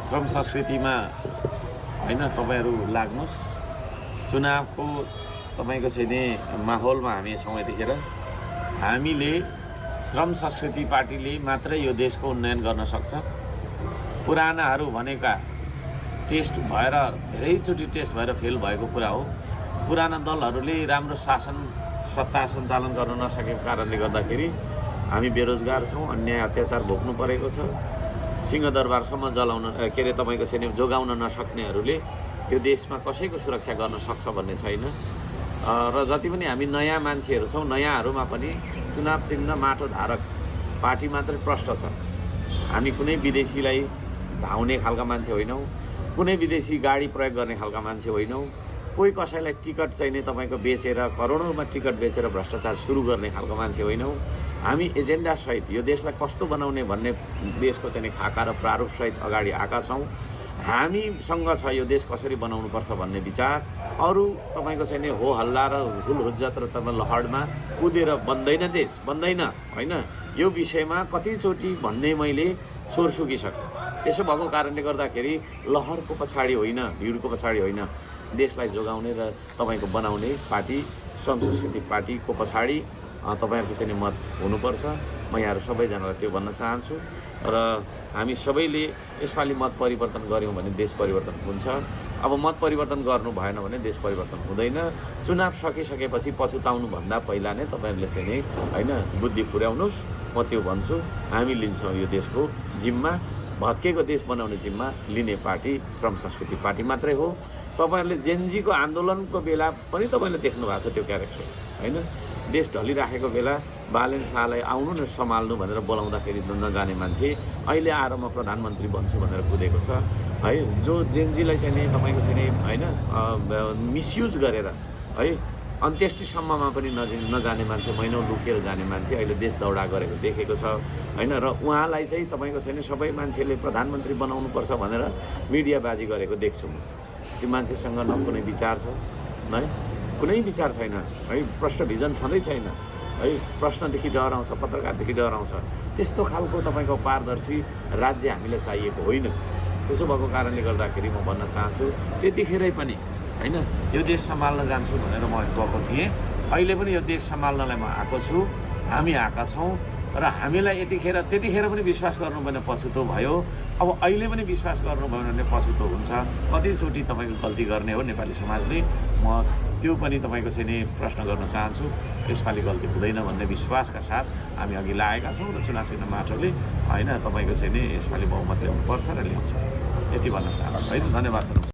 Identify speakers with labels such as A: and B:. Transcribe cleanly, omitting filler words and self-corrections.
A: श्रम संस्कृतिमा हैन तपाईहरु लाग्नुस्। चुनावको तपाईको चाहिँ नि माहौलमा हामी छौँ। यतिखेर हामीले श्रम संस्कृति पार्टीले मात्रै यो देशको उन्नयन गर्न सक्छ। पुरानाहरू भनेका टेस्ट भएर धेरैचोटि टेस्ट भएर फेल भएको कुरा हो। पुराना दलहरूले राम्रो सत्ता सञ्चालन गर्न नसकेको कारणले गर्दाखेरि हामी बेरोजगार छौँ, अन्याय अत्याचार भोग्नु परेको छ। सिंहदरबारसम्म जलाउन तपाईको चाहिँ जोगाउन नसक्नेहरूले यो देशमा कसैको सुरक्षा गर्न सक्छ भन्ने छैन। र जति पनि हामी नयाँ मान्छेहरू छौँ, नयाँहरूमा पनि चुनाव चिन्ह माटो धारक पार्टी मात्रै प्रष्ट छ। हामी कुनै विदेशीलाई धाउने खालका मान्छे होइनौँ, कुनै विदेशी गाडी प्रयोग गर्ने खालका मान्छे होइनौँ, कोही कसैलाई टिकट चाहिने तपाईँको बेचेर करोडौँमा टिकट बेचेर भ्रष्टाचार सुरु गर्ने खालको मान्छे होइनौँ। हामी एजेन्डासहित यो देशलाई कस्तो बनाउने भन्ने देशको चाहिँ खाका र प्रारूपसहित अगाडि आएका छौँ। हामीसँग छ यो देश कसरी बनाउनुपर्छ भन्ने विचार। अरू तपाईँको चाहिँ हो हल्ला र हुलहुज्जत र तपाईँ लहरमा कुदेर बन्दैन, देश बन्दैन होइन। यो विषयमा कतिचोटि भन्ने मैले स्वर सुकिसकेँ। त्यसो भएको कारणले गर्दाखेरि लहरको पछाडि होइन, भिडको पछाडि होइन, देशलाई जोगाउने र तपाईँको बनाउने पार्टी श्रम संस्कृति पार्टीको पछाडि तपाईँहरूको चाहिँ मत हुनुपर्छ। म यहाँहरू सबैजनालाई त्यो भन्न चाहन्छु। र हामी सबैले यसपालि मत परिवर्तन गऱ्यौँ भने देश परिवर्तन हुन्छ। अब मत परिवर्तन गर्नु भएन भने देश परिवर्तन हुँदैन। चुनाव सकिसकेपछि पछुताउनुभन्दा पहिला नै तपाईँहरूले चाहिँ नि होइन बुद्धि पुर्याउनुहोस्। म त्यो भन्छु। हामी लिन्छौँ यो देशको जिम्मा, भत्केको देश बनाउने जिम्मा लिने पार्टी श्रम संस्कृति पार्टी मात्रै हो। तपाईँहरूले जेनजीको आन्दोलनको बेला पनि तपाईँले देख्नु भएको छ त्यो क्यारेक्टर होइन। देश ढलिराखेको बेला बालेन शाहलाई आउनु न सम्हाल्नु भनेर बोलाउँदाखेरि नजाने मान्छे अहिले आएर म प्रधानमन्त्री बन्छु भनेर कुदेको छ है। जो जेनजीलाई चाहिँ नि तपाईँको चाहिँ नि होइन मिसयुज गरेर है अन्त्येष्टिसम्ममा पनि नजाने मान्छे, महिनौँ लुकेर जाने मान्छे अहिले देश दौडा गरेको देखेको छ होइन। र उहाँलाई चाहिँ तपाईँको चाहिँ सबै मान्छेले प्रधानमन्त्री बनाउनुपर्छ भनेर मिडियाबाजी गरेको देख्छु म। त्यो मान्छेसँग न कुनै विचार छ है, कुनै विचार छैन है, प्रष्ट भिजन छँदै छैन है। प्रश्नदेखि डराउँछ, पत्रकारदेखि डराउँछ। त्यस्तो खालको तपाईँको पारदर्शी राज्य हामीलाई चाहिएको होइन। त्यसो भएको कारणले गर्दाखेरि म भन्न चाहन्छु त्यतिखेरै पनि होइन यो देश सम्हाल्न जान्छु भनेर म गएको थिएँ। अहिले पनि यो देश सम्हाल्नलाई म आएको छु, हामी आएका छौँ। र हामीलाई त्यतिखेर पनि विश्वास गर्नु भने पछुतो भयो। अब अहिले पनि विश्वास गर्नुभयो भने पछुतो हुन्छ। कतिचोटि तपाईँको गल्ती गर्ने हो नेपाली समाजले। म त्यो पनि तपाईँको चाहिँ नि प्रश्न गर्न चाहन्छु। यसपालि गल्ती हुँदैन भन्ने विश्वासका साथ हामी अघि लागेका छौँ र चुनाव चिन्ह माटोले होइन तपाईँको चाहिँ नि यसपालि बहुमत ल्याउनुपर्छ र ल्याउँछौँ, यति भन्न चाहन्छु है। धन्यवाद छ।